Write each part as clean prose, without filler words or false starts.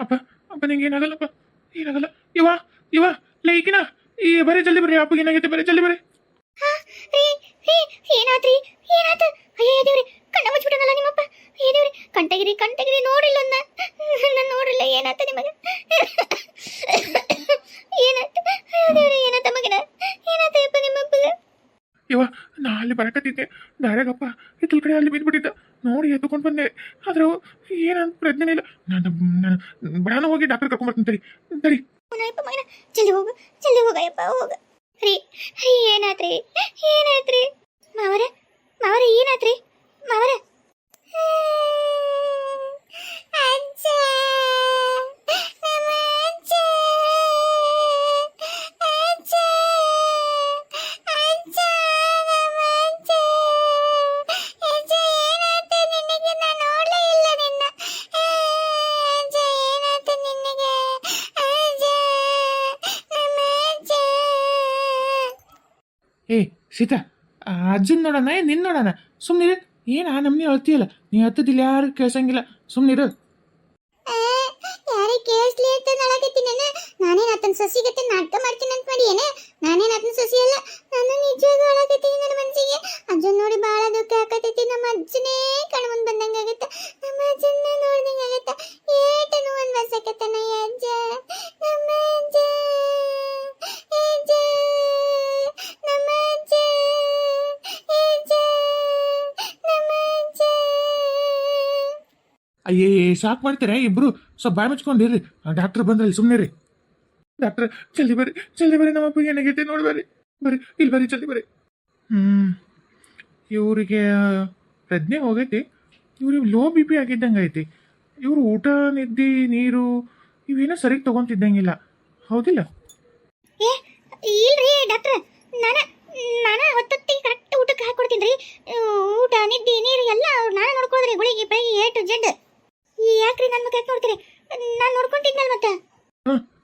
ಅಪ್ಪ ಅಪ್ಪ ನಿಂಗೆ ಏನಾಗಲ್ಲಪ್ಪ, ಏನಾಗಲ್ಲ. ಇವ ಇವ ಲೈಕಿನ ಈ ಬರೀ ಜಲ್ದಿ ಬರ್ರಿ, ಅಪ್ಪಗೆ ಏನಾಗೈತೆ ಬರೀ ಜಲ್ದಿ ಬರ್ರಿ. ಹಾ ರೀ ರೀ ಏನಾತ್ರಿ ಏನಾತ? ಅಯ್ಯೋ ದೇವ್ರಿ, ಕಣ್ಣ ಮುಚ್ಚಿಬಿಟ್ಟನಲ್ಲ ನಿಮ್ಮಪ್ಪ. ಅಯ್ಯೋ ದೇವ್ರಿ, ಕಣ್ತಗಿರಿ ನೋಡಿಲ್ಲ ನಾನು ನೋಡಿಲ್ಲ. ಏನಾತ ನಿಮಗೆ? ಏನಾತ? ಅಯ್ಯೋ ದೇವ್ರಿ, ಏನಾತ ಮಗನ? ಏನಾತ ಯಪ್ಪ ನಿಮ್ಮಪ್ಪಗೆ? ಇವ ನಾ ಅಲ್ಲಿ ಬರಕತ್ತಿದ್ದೆ, ದಾರ್ಯಾಗಪ್ಪ ಹಿತ್ತಲ ಕಡೆ ಅಲ್ಲಿ ಬಿದ್ದುಬಿಟ್ಟಿದ್ದ, ನೋಡಿ ಎತ್ಕೊಂಡು ಬಂದೆ. ಆದ್ರೆ ಏನಂತ ಪ್ರಜ್ಞೆ ಇಲ್ಲ. ನಾನು ಬಡಾನ ಹೋಗಿ ಡಾಕ್ಟರ್ ಕರ್ಕೊಂಡ್ಬರ್ತೀನಿ ತಡಿ ತಡಿ. ಅವನಪ್ಪ ಮಗನ, ಜಲ್ದಿ ಹೋಗಯ್ಯಪ್ಪ ಹೋಗ. ರೀ ಏನಾತ್ರಿ ಏನಾತ್ರಿ? ಮಾವರ ಮಾವರ ಏನಾತ್ರಿ ಮಾವರ? ಅಜ್ಜ, ನಮ್ಮ ಅಜ್ಜ, ಅಜ್ಜ, ಅಜ್ಜ, ನಮ್ಮ ಅಜ್ಜ. ಅಜ್ಜ ಏನಾಯ್ತು ನಿನಗೆ? ನಾನು ನೋಡ್ಲೇ ಇಲ್ಲ ನಿನ್ನ. ಅಜ್ಜ ಏನಾಯ್ತು ನಿನಗೆ? ಅಜ್ಜ, ನಮ್ಮ ಅಜ್ಜ. ಏ ಸೀತಾ, ಅಜ್ಜನ್ ನೋಡೋಣ ನಿನ್ನ ನೋಡೋಣ, ಸುಮ್ಮನಿರು. ಏನು ಆ ನಮ್ಮನೆ ಅಳ್ತೀಯಲ್ಲ, ನೀ ಹತ್ತದಿಲ್ಲ ಯಾರು ಕೇಳ್ಸಂಗಿಲ್ಲ, ಸುಮ್ಮನಿರು. ಯಾರೇ ಕೇಳಿಸ್ಲಿ ಅಂತ ನಾಳಕತ್ತೀನಿ. ನಾನೇನು ಆತನ ಸೊಸಿಗತ್ತೆ ನಾಟಕ ಮಾಡ್ತೀನಿ ಅಂತ ಮಾಡಿ ಏನೇ? ನಾನೇನು ಆತನ ಸೊಸಿ ಅಲ್ಲ, ನಾನು ನಿಜವಾಗೂ ಅಳಕತ್ತೀನಿ. ನನ್ನ ಮನಸ್ಸಿಗೆ ಅಜ್ಜನ್ ನೋಡಿ ಭಾಳ ದುಃಖ ಆಕತೈತಿ. ನಮ್ಮ ಅಜ್ಜನೇ ಕಣ್ಮುಂದ್ ಬಂದಂಗೆ ಆಗತ್ತ, ನಮ್ಮ ಅಜ್ಜನ ನೋಡ್ದಂಗೆ ಆಗತ್ತ. ಏಟನು ಒಂದು ಬಸಕತ್ತನ ಅಜ್ಜ, ನಮ್ಮ ಅಜ್ಜ, ಅಜ್ಜ, ನಮ್ಮ ಅಜ್ಜ, ಅಜ್ಜ, ನಮ್ಮ ಅಜ್ಜ. ಅಯ್ಯೇ ಸಾಕು ಮಾಡ್ತೀರಾ ಇಬ್ರು, ಸ್ವಲ್ಪ ಬಾಯ್ ಮುಚ್ಕೊಂಡಿರ್ರಿ. ಡಾಕ್ಟರ್ ಬಂದ್ರಲ್ಲಿ ಸುಮ್ಮನೆ ರೀ. ಡಾಕ್ಟರ್ ಜಲ್ದಿ ಬರ್ರಿ, ನಮ್ಮ ಅಪ್ಪಗೆ ಏನಾಗೈತೆ ನೋಡಿ ಬರ್ರಿ ಇಲ್ಲಿ ಬರ್ರಿ, ಜಲ್ದಿ ಬರ್ರಿ. ಇವರಿಗೆ ಪ್ರಜ್ಞೆ ಹೋಗೈತಿ, ಇವ್ರಿಗೆ ಲೋ ಬಿ ಪಿ ಆಗಿದ್ದಂಗೆ ಐತಿ. ಇವರು ಊಟ ನಿದ್ದೆ ನೀರು ಇವೇನೋ ಸರಿಗೆ ತೊಗೊತಿದ್ದಂಗಿಲ್ಲ, ಹೌದಿಲ್ಲ? ಏ ಇಲ್ರಿ ಡಾಕ್ಟ್ರ, ನಾನು ನಾನು ಹೊತ್ತೊತ್ತಿಗೆ ಕರೆಕ್ಟ್ ಊಟಕ್ಕೆ ಹಾಕೊಡ್ತೀನಿ ರೀ. ಊಟ ನಿದ್ದೆ ನೀರು ಎಲ್ಲ ನಾನು ನೋಡ್ಕೊಳ್ರಿ, ಗುಳಿಗೆ ಪೈಗಿ A to Z. ಯಾಕ್ರಿ ನನ್ನ ಮಕ್ಕ ಯಾಕೆ ನೋಡ್ತೀರಿ? ನಾನು ನೋಡ್ಕೊಂತಿದ್ನಲ್ಲ ಮತ್ತೆ.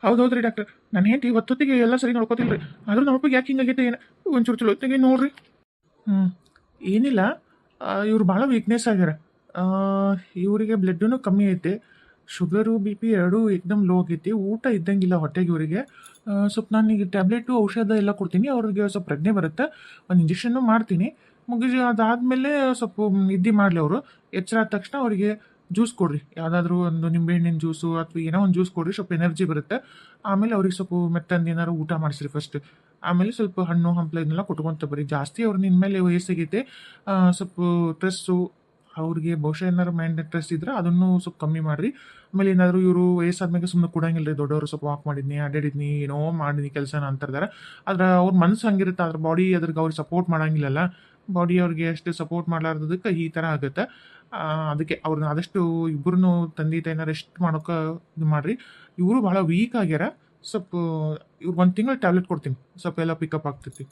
ಹೌದ್ರಿ ಡಾಕ್ಟರ್, ನಾನು ಹೆಂಡತಿ ಹೊತ್ತೊತ್ತಿಗೆ ಎಲ್ಲ ಸರಿ ನೋಡ್ಕೋತಿಲ್ರಿ, ಆದ್ರೂ ನಮ್ಮ ಅಪ್ಪಗೆ ಯಾಕೆ ಹಿಂಗಾಗೈತೆ ಏನು ಒಂಚೂರು ಚಲೋ ಹೊತ್ತಿಗೆ ನೋಡ್ರಿ. ಏನಿಲ್ಲ, ಇವ್ರು ಭಾಳ ವೀಕ್ನೆಸ್ ಆಗ್ಯಾರ. ಇವರಿಗೆ ಬ್ಲಡ್ಡೂ ಕಮ್ಮಿ ಐತೆ, ಶುಗರು ಬಿ ಪಿ ಎರಡೂ ಏಕ್ದಮ್ ಲೋ ಆಗೈತಿ. ಊಟ ಇದ್ದಂಗಿಲ್ಲ ಹೊಟ್ಟೆಗೆ ಇವರಿಗೆ. ಸ್ವಲ್ಪ ನಾನೀಗ ಟ್ಯಾಬ್ಲೆಟು ಔಷಧ ಎಲ್ಲ ಕೊಡ್ತೀನಿ, ಅವ್ರಿಗೆ ಸ್ವಲ್ಪ ಪ್ರಜ್ಞೆ ಬರುತ್ತೆ. ಒಂದು ಇಂಜೆಕ್ಷನ್ನು ಮಾಡ್ತೀನಿ, ಮುಗಿಸಿ ಅದಾದಮೇಲೆ ಸ್ವಲ್ಪ ನಿದ್ದೆ ಮಾಡಲಿ ಅವರು. ಎಚ್ಚರ ಆದ ತಕ್ಷಣ ಅವರಿಗೆ ಜ್ಯೂಸ್ ಕೊಡ್ರಿ, ಯಾವುದಾದ್ರೂ ಒಂದು ನಿಂಬೆಹಣ್ಣಿನ ಜ್ಯೂಸು ಅಥವಾ ಏನೋ ಒಂದು ಜ್ಯೂಸ್ ಕೊಡ್ರಿ, ಸ್ವಲ್ಪ ಎನರ್ಜಿ ಬರುತ್ತೆ. ಆಮೇಲೆ ಅವ್ರಿಗೆ ಸ್ವಲ್ಪ ಮೆತ್ತಂದು ಏನಾದ್ರು ಊಟ ಮಾಡಿಸ್ರಿ ಫಸ್ಟ್. ಆಮೇಲೆ ಸ್ವಲ್ಪ ಹಣ್ಣು ಹಂಪಲ ಇದನ್ನೆಲ್ಲ ಕೊಟ್ಕೊಂತ ಬರ್ರಿ. ಜಾಸ್ತಿ ಅವ್ರು ನಿನ್ನ ಮೇಲೆ ವಯಸ್ಸಾಗೈತೆ, ಸ್ವಲ್ಪ ಸ್ಟ್ರೆಸ್ಸು ಅವ್ರಿಗೆ ಬಹುಶಃ ಏನಾದ್ರು ಮೈಂಡ್ ಸ್ಟ್ರೆಸ್ ಇದ್ರೆ ಅದನ್ನು ಸ್ವಲ್ಪ ಕಮ್ಮಿ ಮಾಡಿರಿ. ಆಮೇಲೆ ಏನಾದರೂ ಇವರು ವಯಸ್ಸಾದ್ಮೇಲೆ ಸುಮ್ಮನೆ ಕೊಡಂಗಿಲ್ಲ ರೀ. ದೊಡ್ಡವರು ಸ್ವಲ್ಪ ವಾಕ್ ಮಾಡಿದ್ನಿ, ಅಡ್ಡಾಡಿದ್ನಿ, ಏನೋ ಮಾಡಿದ್ನಿ ಕೆಲಸನ ಅಂತಿರ್ತಾರೆ. ಆದ್ರೆ ಅವ್ರ ಮನಸ್ಸು ಹಂಗಿರುತ್ತೆ, ಅದ್ರ ಬಾಡಿ ಅದ್ರಿಗೆ ಅವ್ರಿಗೆ ಸಪೋರ್ಟ್ ಮಾಡಂಗಿಲ್ಲಲ್ಲ. ಬಾಡಿ ಅವ್ರಿಗೆ ಅಷ್ಟು ಸಪೋರ್ಟ್ ಮಾಡಲಾರ್ದಕ್ಕೆ ಈ ಥರ ಆಗುತ್ತೆ. ಅದಕ್ಕೆ ಅವ್ರನ್ನ ಆದಷ್ಟು ಇಬ್ಬರನ್ನು ತಂದೆ ತಾಯಿನ ರೆಸ್ಟ್ ಮಾಡೋಕೆ ಇದು ಮಾಡಿರಿ. ಇವರು ಭಾಳ ವೀಕ್ ಆಗ್ಯಾರ, ಸ್ವಲ್ಪ ಇವ್ರಿಗೆ ಒಂದು ತಿಂಗಳು ಟ್ಯಾಬ್ಲೆಟ್ ಕೊಡ್ತೀನಿ, ಸ್ವಲ್ಪ ಎಲ್ಲ ಪಿಕಪ್ ಆಗ್ತೈತಿ.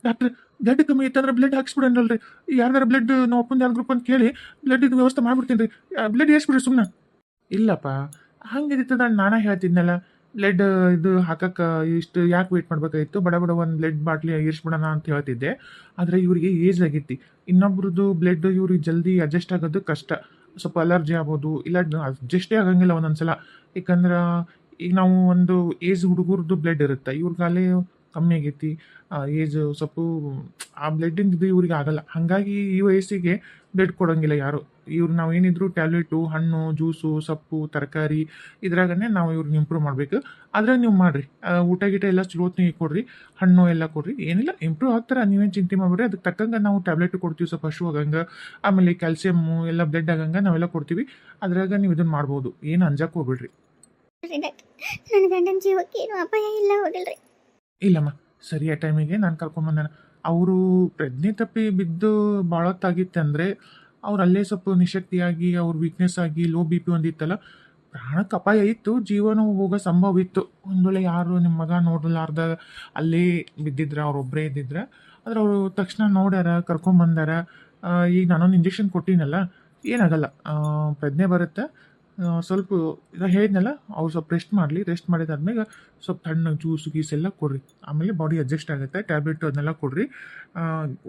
ಡಾಕ್ಟ್ರ್ ಬ್ಲಡ್ ಕಮ್ಮಿ ಐತಂದ್ರೆ ಬ್ಲಡ್ ಹಾಕ್ಸ್ಬಿಡೋಣಲ್ರಿ. ಯಾರ್ದಾರ ಬ್ಲಡ್ ನಾವು ಒಪ್ಪಂದು ಯಾರು ಗ್ರೂಪ್ ಅಂತ ಕೇಳಿ ಬ್ಲಡ್ ಇದು ವ್ಯವಸ್ಥೆ ಮಾಡ್ಬಿಡ್ತೀನಿ ರೀ. ಬ್ಲಡ್ ಏರ್ಸ್ಬಿಡ್ರಿ ಸುಮ್ಮನೆ. ಇಲ್ಲಪ್ಪ ಹಂಗಿರ್ತದ, ನಾನೇ ಹೇಳ್ತಿದ್ನಲ್ಲ, ಬ್ಲಡ್ ಇದು ಹಾಕಕ್ಕೆ ಇಷ್ಟು ಯಾಕೆ ವೇಟ್ ಮಾಡ್ಬೇಕಾಗಿತ್ತು, ಬಡ ಒಂದು ಬ್ಲಡ್ ಬಾಟ್ಲಿ ಏರ್ಸ್ಬಿಡೋಣ ಅಂತ ಹೇಳ್ತಿದ್ದೆ. ಆದರೆ ಇವರಿಗೆ ಏಜ್ ಆಗೈತಿ, ಇನ್ನೊಬ್ರದ್ದು ಬ್ಲಡ್ ಇವ್ರಿಗೆ ಜಲ್ದಿ ಅಡ್ಜಸ್ಟ್ ಆಗೋದು ಕಷ್ಟ. ಸ್ವಲ್ಪ ಅಲರ್ಜಿ ಆಗ್ಬೋದು, ಇಲ್ಲ ಅಡ್ಜಸ್ಟೇ ಆಗಂಗಿಲ್ಲ ಒಂದೊಂದ್ಸಲ. ಯಾಕಂದ್ರೆ ಈಗ ನಾವು ಒಂದು ಏಜ್ ಹುಡುಗರದ್ದು ಬ್ಲಡ್ ಇರುತ್ತೆ, ಇವ್ರಿಗಾಲೇ ಕಮ್ಮಿ ಆಗೈತಿ ಏಜ್, ಸ್ವಲ್ಪ ಆ ಬ್ಲಡ್ಡಿಂದ ಇದು ಇವ್ರಿಗೆ ಆಗಲ್ಲ. ಹಾಗಾಗಿ ಈ ವಯಸ್ಸಿಗೆ ಬ್ಲಡ್ ಕೊಡೋಂಗಿಲ್ಲ ಯಾರು. ಇವ್ರು ನಾವು ಏನಿದ್ರು ಟ್ಯಾಬ್ಲೆಟು, ಹಣ್ಣು, ಜ್ಯೂಸು, ಸೊಪ್ಪು, ತರಕಾರಿ ಇದ್ರಾಗನೇ ನಾವು ಇವ್ರಿಗೆ ಇಂಪ್ರೂವ್ ಮಾಡಬೇಕು. ಆದರೆ ನೀವು ಮಾಡಿರಿ, ಊಟ ಗೀಟ ಎಲ್ಲ ಚಲೋತ್ನಿಗೆ ಕೊಡ್ರಿ, ಹಣ್ಣು ಎಲ್ಲ ಕೊಡ್ರಿ. ಏನಿಲ್ಲ ಇಂಪ್ರೂವ್ ಆಗ್ತಾರೆ, ನೀವೇನು ಚಿಂತೆ ಮಾಡ್ಬಿಡ್ರಿ. ಅದಕ್ಕೆ ತಕ್ಕಂಗೆ ನಾವು ಟ್ಯಾಬ್ಲೆಟು ಕೊಡ್ತೀವಿ, ಸ್ವಲ್ಪ ಹಶು ಆಗಂಗೆ, ಆಮೇಲೆ ಕ್ಯಾಲ್ಸಿಯಮ್ಮು ಎಲ್ಲ ಬ್ಲಡ್ ಆಗಂಗೆ ನಾವೆಲ್ಲ ಕೊಡ್ತೀವಿ. ಅದ್ರಾಗ ನೀವು ಇದನ್ನು ಮಾಡ್ಬೋದು, ಏನು ಅಂಜಕ್ಕೆ ಹೋಗ್ಬಿಡ್ರಿ. ನನ್ನ ಗಂಡನ ಜೀವಕ್ಕೆ ಏನು ಅಪಾಯ ಇಲ್ಲ ಹೋದಿಲ್ರಿ? ಇಲ್ಲಮ್ಮ, ಸರಿಯಾದ ಟೈಮಿಗೆ ನಾನು ಕರ್ಕೊಂಬಂದೇನೆ. ಅವರು ಪ್ರಜ್ಞೆ ತಪ್ಪಿ ಬಿದ್ದು ಭಾಳ ಹೊತ್ತಾಗಿತ್ತಂದರೆ ಅವ್ರು ಅಲ್ಲೇ ಸ್ವಲ್ಪ ನಿಶಕ್ತಿಯಾಗಿ, ಅವ್ರ ವೀಕ್ನೆಸ್ ಆಗಿ, ಲೋ ಬಿ ಪಿ ಒಂದಿತ್ತಲ್ಲ, ಪ್ರಾಣಕ್ಕೆ ಅಪಾಯ ಇತ್ತು, ಜೀವನ ಹೋಗೋ ಸಂಭವ ಇತ್ತು. ಒಂದು ವೇಳೆ ಯಾರು ನಿಮ್ಮ ಮಗ ನೋಡಲಾರ್ದ ಅಲ್ಲೇ ಬಿದ್ದಿದ್ರೆ, ಅವ್ರೊಬ್ಬರೇ ಇದ್ದಿದ್ರೆ. ಆದರೆ ಅವರು ತಕ್ಷಣ ನೋಡ್ಯಾರ, ಕರ್ಕೊಂಬಂದಾರ. ಈಗ ನಾನೊಂದು ಇಂಜೆಕ್ಷನ್ ಕೊಟ್ಟಿನಲ್ಲ, ಏನಾಗಲ್ಲ, ಪ್ರಜ್ಞೆ ಬರುತ್ತೆ. ಸ್ವಲ್ಪ ಇದ ಹೇಳಿದ್ನಲ್ಲ ಅವ್ರು ಸ್ವಲ್ಪ ರೆಸ್ಟ್ ಮಾಡಲಿ, ರೆಸ್ಟ್ ಮಾಡಿದಾದ್ಮೇಲೆ ಸ್ವಲ್ಪ ತಣ್ಣಗೆ ಜ್ಯೂಸ್ ಗೀಸ್ ಎಲ್ಲ ಕೊಡ್ರಿ. ಆಮೇಲೆ ಬಾಡಿ ಅಡ್ಜಸ್ಟ್ ಆಗುತ್ತೆ. ಟ್ಯಾಬ್ಲೆಟ್ ಅದನ್ನೆಲ್ಲ ಕೊಡ್ರಿ.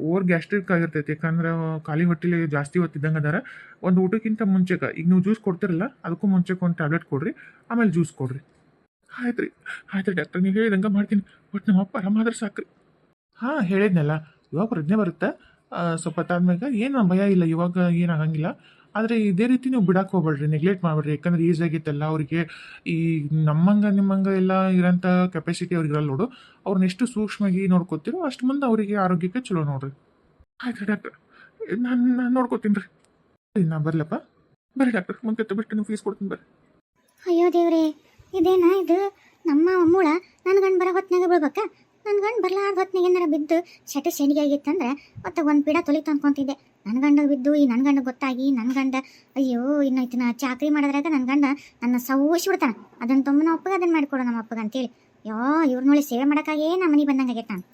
ಓವರ್ ಗ್ಯಾಸ್ಟ್ರಿಕ್ ಆಗಿರ್ತೈತಿ, ಯಾಕಂದ್ರೆ ಖಾಲಿ ಹೊಟ್ಟೆಲಿ ಜಾಸ್ತಿ ಹೊತ್ತಿದ್ದಂಗೆ ಅದಾರ. ಒಂದು ಊಟಕ್ಕಿಂತ ಮುಂಚೆಗೆ ಈಗ ನೀವು ಜ್ಯೂಸ್ ಕೊಡ್ತಿರಲ್ಲ ಅದಕ್ಕೂ ಮುಂಚೆಗೆ ಒಂದು ಟ್ಯಾಬ್ಲೆಟ್ ಕೊಡ್ರಿ, ಆಮೇಲೆ ಜ್ಯೂಸ್ ಕೊಡ್ರಿ. ಆಯ್ತು ರೀ, ಆಯ್ತು ರೀ ಡಾಕ್ಟರ್, ನೀವು ಹೇಳಿದಂಗೆ ಮಾಡ್ತೀನಿ. ಬಟ್ ನಮ್ಮ ಅಪ್ಪ ಆರಾಮಾದ್ರೆ ಸಾಕ್ರಿ. ಹಾಂ ಹೇಳಿದ್ನಲ್ಲ, ಇವಾಗ ಪ್ರಜ್ಞೆ ಬರುತ್ತೆ. ಸ್ವಲ್ಪ ಹೊತ್ತಾದ್ಮೇಲೆ ಏನು ಭಯ ಇಲ್ಲ, ಇವಾಗ ಏನಾಗಂಗಿಲ್ಲ. ಆದರೆ ಇದೇ ರೀತಿ ನೀವು ಬಿಡಕ್ಕೆ ಹೋಗ್ಬೇಡ್ರಿ, ನೆಗ್ಲೆಕ್ಟ್ ಮಾಡಬೇಡ್ರಿ. ಯಾಕಂದ್ರೆ ಈಸಿ ಆಗಿತ್ತಲ್ಲ ಅವರಿಗೆ. ಈ ನಿಮ್ಮಂಗೆ ಎಲ್ಲ ಇರೋಂಥ ಕೆಪಾಸಿಟಿ ಅವ್ರಿಗೆ ಇರಲ್ಲ ನೋಡು. ಅವ್ರನ್ನ ಎಷ್ಟು ಸೂಕ್ಷ್ಮವಾಗಿ ನೋಡ್ಕೊತೀರೋ ಅಷ್ಟು ಮುಂದೆ ಅವರಿಗೆ ಆರೋಗ್ಯಕ್ಕೆ ಚಲೋ ನೋಡ್ರಿ. ಆಯ್ತು ಡಾಕ್ಟರ್, ನಾನು ನೋಡ್ಕೋತೀನಿ ರೀ. ನಾ ಬರ್ಲಪ್ಪ, ಬರ್ರಿ ಡಾಕ್ಟರ್, ಮುಂದೆ ಬಿಟ್ಟು ನೀವು ಫೀಸ್ ಕೊಡ್ತೀನಿ ಬರ್ರಿ. ಅಯ್ಯೋ ದೇವ್ರೆ, ಇದೇನಾ ಇದು? ನಮ್ಮ ಮೂಳ ನನ್ನ ಗಂಡು ಬರೋ ಹೊತ್ನಾಗ ಬೀಳ್ಬೇಕಾ? ನನ್ನ ಗಂಡು ಬರ್ಲಾರ್ದ ಹೊತ್ನಾಗ ಏನಾರ ಬಿದ್ದು ಸೆಡಿಗೆ ಆಗಿತ್ತಂದ್ರೆ ಮತ್ತೆ ಒಂದು ಪೀಡ ತೊಲಿತು ಅನ್ಕೊಂತಿದ್ದೆ. ನನ್ನ ಗಂಡ ಬಿದ್ದು ಈ ನನ್ನ ಗಂಡ ಗೊತ್ತಾಗಿ ನನ್ನ ಗಂಡ ಅಯ್ಯೋ ಇನ್ನೈತಿ ನಾ ಚಾಕ್ರಿ ಮಾಡೋದ್ರಾಗ ನನ್ನ ಗಂಡ ನನ್ನ ಸವೋಸಿ ಬಿಡ್ತಾನೆ. ಅದನ್ನು ತುಂಬ ನಮ್ಮ ಅಪ್ಪಗೆ ಅದನ್ನು ಮಾಡಿಕೊಡು ನಮ್ಮ ಅಪ್ಪಗೆ ಅಂತೇಳಿ. ಯೋ ಇವ್ರ ನೋಡಿ ಸೇವೆ ಮಾಡೋಕ್ಕಾಗೇ ನಮ್ಮ ಮನೆಗೆ ಬಂದಂಗೆ ಆಗೈತೆ ನಾನು.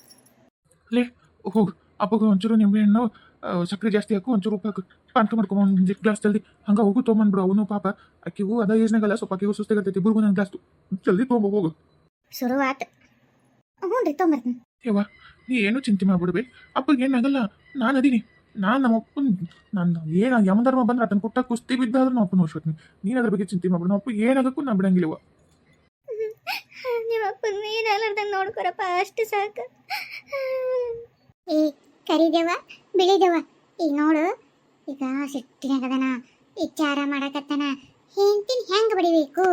ಲೇ ಹೋಗು, ಅಪ್ಪಗೆ ಒಂಚೂರು ನಿಂಬೆ ಹಣ್ಣು ಸಕ್ಕರೆ ಜಾಸ್ತಿ ಹಾಕು, ಒಂಚೂರು ಉಪ್ಪು ಹಾಕು, ಪಾನ್ಕ ಮಾಡ್ಕೊಂಬ ಒಂದು ಗ್ಲಾಸ್ ಜಲ್ದಿ. ಹಂಗೆ ಹೋಗು ತೊಗೊಂಬಂದ್ಬಿಡು. ಅವನು ಪಾಪ ಅಕ್ಕಿಗೂ ಅದ ಏಜ್ನಾಗಲ್ಲ, ಸ್ವಲ್ಪ ಅಕ್ಕಿಗೂ ಸುಸ್ತಾಗತ್ತೈತಿ. ಇಬ್ಬರಿಗೂ ನನ್ನ ಗ್ಲಾಸ್ ಜಲ್ದಿ ತೊಗೊಂಬ ಹೋಗು. ಶುರುವಾತ್. ಹ್ಞೂ ರೀ ತೊಗೊಂಬರ್ತೀನಿ. ಯವ್ವ ನೀ ಏನು ಚಿಂತೆ ಮಾಡ್ಬಿಡ್ಬೇ, ಅಪ್ಪಗೆ ಏನಾಗಲ್ಲ. ನಾನು ಅದೀನಿ. ನಮ್ಮ ಅಪ್ಪನ ನಾನು ಏನು ಯಮಧರ್ಮ ಬಂದ್ರೆ ಅದನ್ನು ಪುಟ್ಟ ಕುಸ್ತಿ ಬಿದ್ದಾದ್ರೂ ನಮ್ಮ ಅಪ್ಪನ ನೋಡ್ಸ್ಕೊತೀನಿ. ನೀನು ಅದ್ರ ಬಗ್ಗೆ ಚಿಂತೆ ಮಾಡ್ಬಿಡು. ನಮ್ಮ ಅಪ್ಪ ಏನಾಗಕ್ಕೂ ನಾ ಬಿಡಂಗಿಲ್ಲವ. ನಿಮ್ಮ ಅಪ್ಪನ ಏನಾಗ್ಲಾರ್ದಂಗೆ ನೋಡ್ಕೊರಪ್ಪ, ಅಷ್ಟು ಸಾಕು. ಏ ಕರಿದೇವ ಬಿಳಿದೇವ, ಈಗ ನೋಡು, ಈಗ ಸಿಟ್ಟಿನಾಗದನ ವಿಚಾರ ಮಾಡಕತ್ತನ. ಹೆಂಡ್ತಿನ ಹೆಂಗೆ ಬಡಿಬೇಕು?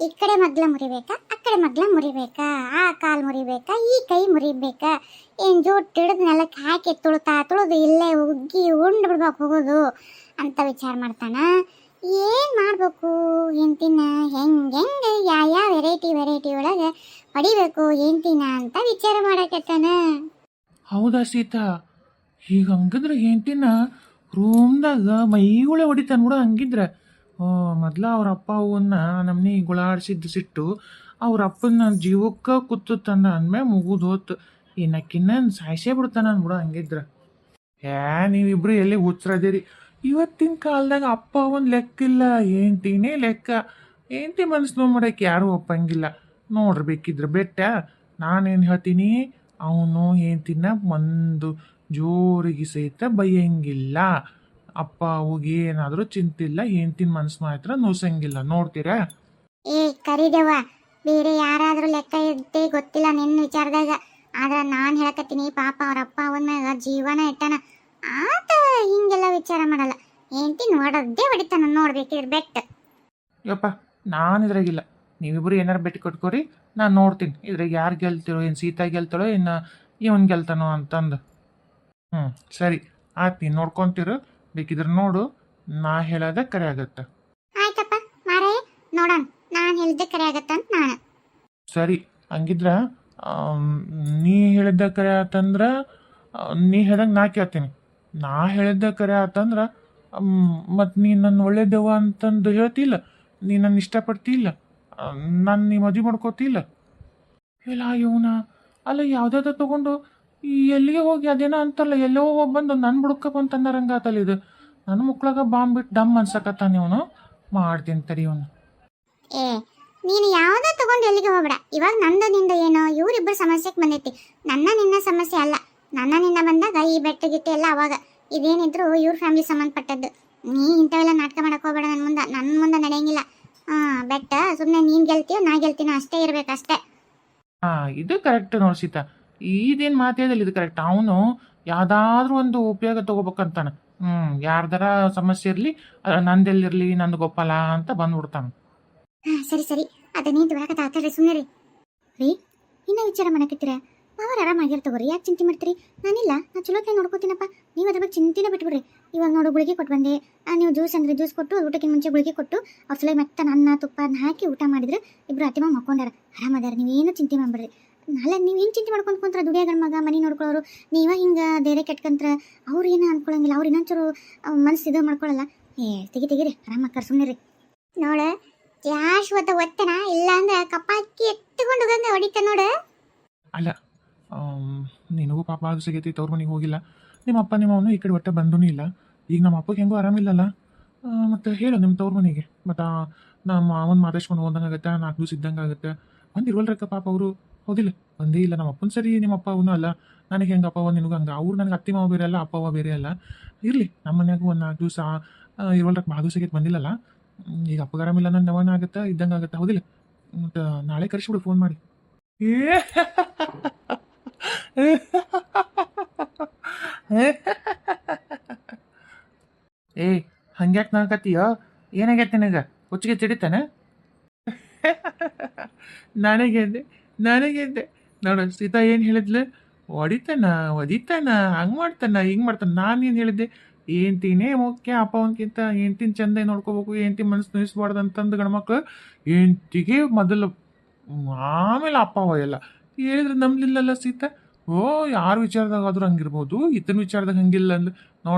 ಈ ಕಡೆ ಮಗ್ಲ ಮುರಿಬೇಕಾ, ಆ ಕಡೆ ಮಗ್ಲ ಮುರಿಬೇಕಾ, ಆ ಕಾಲು ಮುರಿಬೇಕಾ, ಈ ಕೈ ಮುರಿಬೇಕಾ, ಏನು ಜೋಟ್ ಹಿಡಿದು ನೆಲಕ್ಕೆ ಹಾಕಿ ತುಳಿದು ಇಲ್ಲೇ ಉಗ್ಗಿ ಉಂಡು ಬಿಡ್ಬೇಕು ಹೋಗೋದು ಅಂತ ವಿಚಾರ ಮಾಡ್ತಾನ. ಏನು ಮಾಡಬೇಕು? ಹೆಂಡ್ತಿನ ಹೆಂಗೆ ಯಾವ ವೆರೈಟಿ ಒಳಗೆ ಹೊಡಿಬೇಕು ಹೆಂಡ್ತಿನ ಅಂತ ವಿಚಾರ ಮಾಡಕತ್ತಾನ. ಹೌದಾ ಸೀತಾ? ಈಗ ಹಂಗಂದ್ರೆ ಹೆಂಡ್ತಿನ ರೂಮ್ದಾಗ ಮೈಗುಳೆ ಹೊಡಿತಾನೆ ಬಿಡು. ಹಂಗಿದ್ರೆ ಮೊದ್ಲ ಅವ್ರ ಅಪ್ಪ ಅವನ್ನ ನಮ್ಮನೆ ಗುಳಾಡ್ಸಿದ್ದು ಸಿಟ್ಟು ಅವ್ರ ಅಪ್ಪನ ಜೀವಕ್ಕೆ ಕೂತಂದ ಅಂದ್ಮೇಲೆ ಮುಗಿದು ಹೋತು. ಇನ್ನಕ್ಕಿನ್ನ ಸಾಯಿಸೇ ಬಿಡ್ತಾನ ಅನ್ಬಿಡು ಹಂಗಿದ್ರೆ. ನೀವಿಬ್ರು ಎಲ್ಲಿ ಹುಚ್ಚರದಿರಿ. ಇವತ್ತಿನ ಕಾಲದಾಗ ಅಪ್ಪ ಒಂದು ಲೆಕ್ಕಿಲ್ಲ, ಹೆಂಡ್ತಿನೇ ಲೆಕ್ಕ. ಹೆಂಡ್ತಿ ಮನಸ್ಸು ನೋವು ಮಾಡೋಕೆ ಯಾರೂ ಒಪ್ಪಂಗಿಲ್ಲ ನೋಡ್ರಿ. ಬೇಕಿದ್ರೆ ಬೆಟ್ಟ ನಾನೇನು ಹೇಳ್ತೀನಿ, ಅವನು ಹೆಂಡ್ತಿನ ಒಂದು ಜೋರಿಗೆ ಸಹಿತ ಬೈಯಂಗಿಲ್ಲ. ಅಪ್ಪ ಅವ್ಗೆ ಏನಾದರೂ ಚಿಂತಿಲ್ಲ, ಹೆಂಡ್ತಿನ ಮನಸ್ಸು ಮಾತ್ರ ನೋಸಂಗಿಲ್ಲ. ನೋಡ್ತೀರಾ? ಏ ಕರಿದೇವ, ಬೇರೆ ಯಾರಾದ್ರೂ ಲೆಕ್ಕ ಇದ್ದೇ ಗೊತ್ತಿಲ್ಲ ನಿನ್ನ ವಿಚಾರದಾಗ. ಆದ್ರೆ ನಾನು ಹೇಳಕತ್ತೀನಿ, ಪಾಪ ಅವ್ರ ಅಪ್ಪ ಅವನ ಮ್ಯಾಗ ಜೀವನ ಇಟ್ಟಾನ. ಆತ ಹಿಂಗೆಲ್ಲ ವಿಚಾರ ಮಾಡಲ್ಲ. ಹೆಂಡ್ತಿ ನೋಡೋದೇ ಹೊಡಿತಾನ. ನೋಡ್ಬೇಕಿದ್ರೆ ಬೆಟ್ಟ. ಯಪ್ಪ ನಾನು ಇದ್ರಾಗಿಲ್ಲ. ನೀವಿಬ್ರು ಏನಾರು ಬೆಟ್ಟು ಕಟ್ಕೋರಿ, ನಾನು ನೋಡ್ತೀನಿ ಇದ್ರಾಗ ಯಾರು ಗೆಲ್ತಿರೋ. ಏನು ಸೀತಾ ಗೆಲ್ತಾಳೋ ಇನ್ನು ಇವನ್ ಗೆಲ್ತಾನೋ ಅಂತಂದು. ಸರಿ ಆಯ್ತು, ನೀನು ನೋಡ್ಕೊತಿರು. ಬೇಕಿದ್ರೆ ನೋಡು, ನಾ ಹೇಳೋದ ಕರೆ ಆಗತ್ತೆ. ಆಯ್ತಪ್ಪ ಮಾರೇ, ನೋಡೋಣ. ನಾನು ಹೇಳಿದ್ದೆ ಕರೆ ಆಗತ್ತಂತ ನಾನು. ಸರಿ ಹಂಗಿದ್ರ ನೀ ಹೇಳಿದ್ದ ಕರೆ ಆತಂದ್ರೆ ನೀ ಹೇಳ್ದಂಗೆ ನಾ ಕೇಳ್ತೀನಿ. ನಾ ಹೇಳಿದ್ದ ಕರೆ ಆತಂದ್ರೆ ಮತ್ತು ನೀ ನನ್ನ ಒಳ್ಳೇದವ ಅಂತಂದು ಹೇಳ್ತಿಲ್ಲ, ನೀ ನನ್ನ ಇಷ್ಟಪಡ್ತಿಲ್ಲ, ನಾನು ನೀ ಮದುವೆ ಮಾಡ್ಕೋತಿಲ್ಲ. ಇಲ್ಲ ಇವನ ಅಲ್ಲ, ಯಾವುದಾದ್ರು ತೊಗೊಂಡು ಎಲ್ಲಿಗೆ ಹೋಗಿ ಅದೇನೋ ಅಂತಲ್ಲ, ಎಲ್ಲೋ ಬಂದು ನನ್ನ ಬುಡಕ ಬಂದು ತನ್ನರಂಗಾತಲ್ಲ. ಇದು ನನ್ನ ಮುಕ್ಳಾಗ ಬಾಂಬ್ ಬಿಟ್ಟು ಡಮ್ ಅನ್ಸಕತ್ತಾನ ಇವನು. ಮಾಡ್ತೀನಿ ತರಿ ಇವನು. ಏ ನೀನು ಯಾವುದೋ ತಗೊಂಡು ಎಲ್ಲಿಗೆ ಹೋಗ್ಬೇಡ. ಇವಾಗ ನಂದು ನಿಂದು ಏನೋ ಇವರಿಬ್ಬರು ಸಮಸ್ಯೆಗೆ ಬಂದೈತಿ. ನನ್ನ ನಿನ್ನ ಸಮಸ್ಯೆ ಅಲ್ಲ. ನನ್ನ ನಿನ್ನ ಬಂದಾಗ ಈ ಬೆಟ್ಟ ಗಿಟ್ಟ ಎಲ್ಲ ಅವಾಗ ಇದೇನಿದ್ರು ಇವ್ರ ಫ್ಯಾಮಿಲಿ ಸಂಬಂಧಪಟ್ಟದ್ದು. ನೀ ಇಂಥವೆಲ್ಲ ನಾಟಕ ಮಾಡಕ್ಕೆ ಹೋಗ್ಬೇಡ. ನನ್ನ ಮುಂದೆ ನಡೆಯಂಗಿಲ್ಲ. ಬೆಟ್ಟ ಸುಮ್ಮನೆ ನೀನು ಗೆಲ್ತೀಯೋ ನಾ ಗೆಲ್ತೀನೋ ಅಷ್ಟೇ ಇರ್ಬೇಕಷ್ಟೇ. ಇದು ಕರೆಕ್ಟ್ ನೋಡಿ ಸೀತಾ, ಇದೇನು ಮಾತೇದಲ್ಲಿ ಇದು ಕರೆಕ್ಟ್. ಅವನು ಯಾವುದಾದ್ರೂ ಒಂದು ಉಪಯೋಗ ತಗೋಬೇಕಂತಾನೆ. ಯಾರ್ದಾರ ಸಮಸ್ಯೆ ಇರಲಿ, ನಂದೆಲ್ಲಿರಲಿ, ನಂದು ಗೊಪ್ಪಲ್ಲ ಅಂತ ಬಂದ್ಬಿಡ್ತಾನೆ. ಸರಿ ಸರಿ, ಅದು ನೀನು ಬರಕತ್ತಾಳ್ರಿ, ಸುಮ್ಮನೆ ರೀ. ಇನ್ನೂ ವಿಚಾರ ಮಾಡಕತ್ತೀರ? ಅವ್ರು ಆರಾಮಾಗಿರ್ತಗೋರಿ, ಯಾಕೆ ಚಿಂತೆ ಮಾಡ್ತೀರಿ? ನಾನಿಲ್ಲ, ನಾನು ಚಲೋತ್ನ ನೋಡ್ಕೋತೀನಪ್ಪ. ನೀವು ಅದ್ರ ಬಗ್ಗೆ ಚಿಂತೆನೇ ಬಿಟ್ಬಿಡ್ರಿ. ಇವಾಗ ನೋಡು, ಗುಳಿಗೆ ಕೊಟ್ಟು ಬಂದೆ. ನೀವು ಜ್ಯೂಸ್ ಅಂದರೆ ಜ್ಯೂಸ್ ಕೊಟ್ಟು, ಊಟಕ್ಕೆ ಮುಂಚೆ ಗುಳಿಗೆ ಕೊಟ್ಟು, ಅವ್ರ ಸಲ ಮೆತ್ತ ಅನ್ನ ತುಪ್ಪ ಅದನ್ನ ಹಾಕಿ ಊಟ ಮಾಡಿದ್ರೆ ಇಬ್ಬರು ಅತಿಮ ಮಕ್ಕೊಂಡಾರ, ಆರಾಮದಾರ. ನೀವೇನು ಚಿಂತೆ ಮಾಡ್ಬಿಡ್ರಿ. ನಾಳೆ ನೀವು ಏನು ಚಿಂತೆ ಮಾಡ್ಕೊಂಡ್ಕೊಂಡ್ರೆ ದುಡಿಯಾಗಣ ಮಗ ಮನೆ ನೋಡ್ಕೊಳ್ಳೋರು. ನೀವ ಹಿಂಗೆ ಬೇರೆ ಕೆಟ್ಕಂತ್ರ ಅವ್ರು ಏನೋ ಅನ್ಕೊಳಂಗಿಲ್ಲ. ಅವ್ರು ಇನ್ನೊಂಚೂರು ಮನಸ್ಸು ಇದು ಮಾಡ್ಕೊಳ್ಳಲ್ಲ. ತೆಗಿರಿ, ಆರಾಮಕ್ಕಾರ, ಸುಮ್ಮನೆ ರೀ. ನೋಡ ಶಾಶ್ವತ ಒತ್ತನ, ಇಲ್ಲ ಅಂದ್ರೆ ಕಪ್ಪಾಕಿ ಎತ್ತುಕೊಂಡು ಹೋಗಂಗೆ ಹೊಡಿತ ನೋಡ. ಅಲ್ಲ, ನಿನಗೂ ಪಾಪ ಅದು ಸಿಗೈತಿ, ತವ್ರ ಮನೆಗೆ ಹೋಗಿಲ್ಲ. ನಿಮ್ಮ ಅಪ್ಪ ನಿಮ್ಮ ಅವನು ಈ ಕಡೆ ಒಟ್ಟೆ ಬಂದೂ ಇಲ್ಲ. ಈಗ ನಮ್ಮ ಅಪ್ಪಗೆ ಹೆಂಗೋ ಆರಾಮಿಲ್ಲಲ್ಲ. ಮತ್ತು ಹೇಳು ನಿಮ್ಮ ತವ್ರ ಮನೆಗೆ ಮತ್ತು ನಮ್ಮ ಮಾವನ ಮಾತಾಡ್ಸ್ಕೊಂಡು ಹೋದಂಗಾಗತ್ತೆ 4 ದಿವಸ ಇದ್ದಂಗೆ ಆಗುತ್ತೆ ಬಂದಿರುವಲ್ರಕ್ಕ ಪಾಪ ಅವರು ಹೌದಿಲ್ಲ ಬಂದೇ ಇಲ್ಲ ನಮ್ಮ ಅಪ್ಪನ ಸರಿ ನಿಮ್ಮ ಅಪ್ಪ ಅವನು ಅಲ್ಲ ನನಗೆ ಹೆಂಗೆ ಅಪ್ಪವ ನಿನಗೂ ಹಂಗೆ ಅವ್ರು ನನಗೆ ಅತ್ತಿ ಮಾವ ಬೇರೆ ಅಲ್ಲ ಅಪ್ಪವ ಬೇರೆ ಅಲ್ಲ ಇರಲಿ ನಮ್ಮ ಮನ್ಯಾಗ ಒಂದು 4 ದಿವಸ ಇರುವಲ್ರಕ್ಕ ಭಾಳ ದಿವಸಕ್ಕೆ ಬಂದಿಲ್ಲಲ್ಲ ಈಗ ಅಪ್ಪಗಾರಮಿಲ್ಲ ನನ್ನ ನವನ ಆಗುತ್ತೆ ಇದ್ದಂಗೆ ಆಗುತ್ತೆ ಹೌದಿಲ್ಲ ಮತ್ತು ನಾಳೆ ಕರೆಸಿಬಿಡು ಫೋನ್ ಮಾಡಿ ಏ ಏ ಹಂಗ್ಯಾಕೆ ನಾಕತ್ತೀಯೋ ಏನಾಗೈತೆ ನಿನಗೆ ಹುಚ್ಚಿಗೆ ಚಿಡಿತಾನೆ ನನಗೆದ್ದೆ ನೋಡು ಸೀತಾ ಏನು ಹೇಳಿದ್ಲು ಒದಿತಾನ ಹಂಗೆ ಮಾಡ್ತಾನ ಹಿಂಗೆ ಮಾಡ್ತಾನೆ ನಾನು ಏನು ಹೇಳಿದ್ದೆ ಏಂತಿನೇ ಮುಖ್ಯ ಅಪ್ಪ ಅವನಕ್ಕಿಂತ ಹೆಂಡ್ತಿನ ಚಂದ ನೋಡ್ಕೋಬೇಕು ಹೆಂಡ್ತಿ ಮನಸ್ಸು ನೋಯಿಸ್ಬಾರ್ದು ಅಂತಂದು ಗಂಡ್ಮಕ್ಳು ಹೆಂಡ್ತಿಗೆ ಮೊದಲು ಆಮೇಲೆ ಅಪ್ಪ ಅವ ಎಲ್ಲ ಹೇಳಿದ್ರೆ ನಂಬಲಿಲ್ಲಲ್ಲ ಸೀತಾ ಓ ಯಾರ ವಿಚಾರದಾಗ ಆದ್ರೂ ಹಂಗಿರ್ಬೋದು ಇತನ ವಿಚಾರದಾಗ ಹಂಗಿಲ್ಲ ಅಂದ್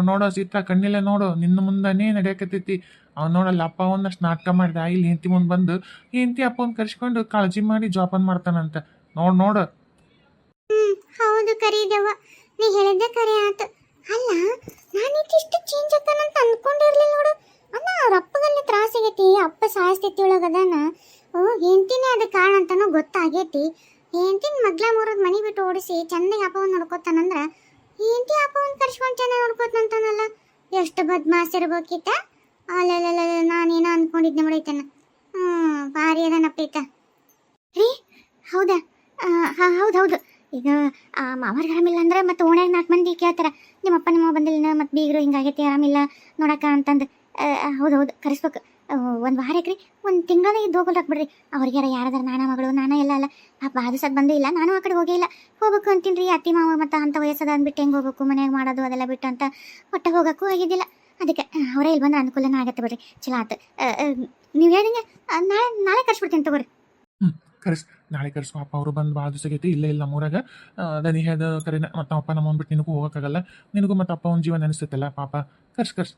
ನೋಡೋ ಸೀತಾ ಕಣ್ಣಿಲ್ಲ ನೋಡು ನಿನ್ನ ಮುಂದನೇ ನಡೆಯಕತ್ತೈತಿ ಅವ್ನು ನೋಡಲ್ಲ ಅಪ್ಪ ಅವನಷ್ಟು ನಾಟಕ ಮಾಡಿದ ಇಲ್ಲಿ ಹೆಂಡತಿ ಮುಂದೆ ಬಂದು ಹೆಂಡತಿ ಅಪ್ಪ ಅವ್ನು ಕರ್ಸ್ಕೊಂಡು ಕಾಳಜಿ ಮಾಡಿ ಜೋಪಾನ ಮಾಡ್ತಾನಂತ ನೋಡು ಹೌದು ಕರೀದವ್ವ ನೀ ಹೇಳಿದ್ದೆ ಕರೆ ಆತು ಅಲ್ಲ ನಾನು ಇಷ್ಟು ಚೇಂಜ್ ಆಗ್ತಾನಂತ ಅನ್ಕೊಂಡಿರ್ಲಿಲ್ಲ ನೋಡು ಅಣ್ಣ ಅವ್ರ ಅಪ್ಪಗಲ್ಲಿ ತ್ರಾಸಾಗೈತಿ ಅಪ್ಪ ಸಾಯಸ್ಥಿತಿ ಒಳಗದಾನ ಓ ಹೆಂಡ್ತಿನೇ ಅದ ಕಾರಣ ಅಂತಾನೋ ಗೊತ್ತಾಗೈತಿ ಹೆಂಡ್ತಿನ ಮಗ್ಲ ಮೂರದ್ ಮನಿ ಬಿಟ್ಟು ಓಡಿಸಿ ಚಂದಾಗಿ ಅಪ್ಪವನ್ನ ನೋಡ್ಕೋತಾನಂದ್ರ ಹೆಂಡ್ತಿ ಅಪ್ಪವನ್ನ ಕರ್ಸ್ಕೊಂಡು ಚೆನ್ನಾಗಿ ನೋಡ್ಕೋತಾನಂತಾನಲ್ಲ ಎಷ್ಟು ಬದ್ಮಾಸ್ ಇರ್ಬೇಕಿತ್ತ ಅಲ್ಲಲ್ಲ ನಾನೇನೋ ಅನ್ಕೊಂಡಿದ್ದೆ ನೋಡೈತನ ಭಾರಿ ಅದನಪ್ಪ ಈತ ರೀ ಹೌದಾ ಹೌದು ಈಗ ಮಾವಾರ್ಗೆ ಆರಾಮಿಲ್ಲ ಅಂದ್ರೆ ಮತ್ತೆ ಓಣ್ಯಾಗ 4 ಮಂದಿ ಕೇಳ್ತಾರ ನಿಮ್ಮಪ್ಪ ನಿಮ್ಮ ಬಂದಿಲ್ಲ ಮತ್ತೆ ಬೀಗರು ಹಿಂಗಾಗೈತಿ ಆರಾಮಿಲ್ಲ ನೋಡಕ್ಕ ಅಂತಂದು ಹೌದು ಕರೆಸ್ಬೇಕು ಒಂದು ವಾರಕ್ಕೆ ರೀ ಒಂದು ತಿಂಗಳದಾಗ ಇದ್ದು ಹೋಗಲ್ರಕ್ಕೆ ಬಿಡ್ರಿ ಅವ್ರಿಗೆ ಯಾರಾದಾರ ನಾನಾ ಮಗಳು ನಾನಾ ಎಲ್ಲ ಅಲ್ಲ ಪಾಪ ಅದು ಸದ್ ಬಂದೇ ಇಲ್ಲ ನಾನು ಆ ಕಡೆ ಹೋಗೇ ಇಲ್ಲ ಹೋಗ್ಬೇಕು ಅಂತೀನಿ ರೀ ಅತ್ತಿ ಮಾವ ಮತ್ತು ಅಂಥ ವಯಸ್ಸದ ಅಂದ್ಬಿಟ್ಟು ಹೆಂಗೆ ಹೋಗ್ಬೇಕು ಮನೆಯಾಗ ಮಾಡೋದು ಅದೆಲ್ಲ ಬಿಟ್ಟು ಅಂತ ಒಟ್ಟು ಹೋಗೋಕ್ಕೂ ಆಗಿದ್ದಿಲ್ಲ ಅದಕ್ಕೆ ಅವರೇ ಇಲ್ಲಿ ಬಂದ್ರೆ ಅನುಕೂಲನ ಆಗತ್ತೆ ಬಿಡ್ರಿ ಚಲೋ ಆತು ನೀವು ಹೇಳಿದಂಗೆ ನಾಳೆ ಕರ್ಸ್ಬಿಡ್ತೀನಿ ತಗೋರಿ ನಾಳೆ ಕರ್ಸು ಪಾಪ ಅವರು ಬಂದು ಭಾಳ ದಿವಸ ಆಗೈತಿ ಇಲ್ಲೇ ಇಲ್ಲ ನಮ್ಮೂರಾಗ ನೀ ಹೇಳ್ದ ಕರೆನ ಮತ್ತು ಅಪ್ಪ ನಮ್ಮ ಅಂದ್ಬಿಟ್ಟು ನಿನಗೂ ಹೋಗೋಕ್ಕಾಗಲ್ಲ ನಿನಗೂ ಮತ್ತು ಅಪ್ಪ ಒಂದು ಜೀವನ ಅನಿಸ್ತೈತಲ್ಲ ಪಾಪ ಕರ್ಸ್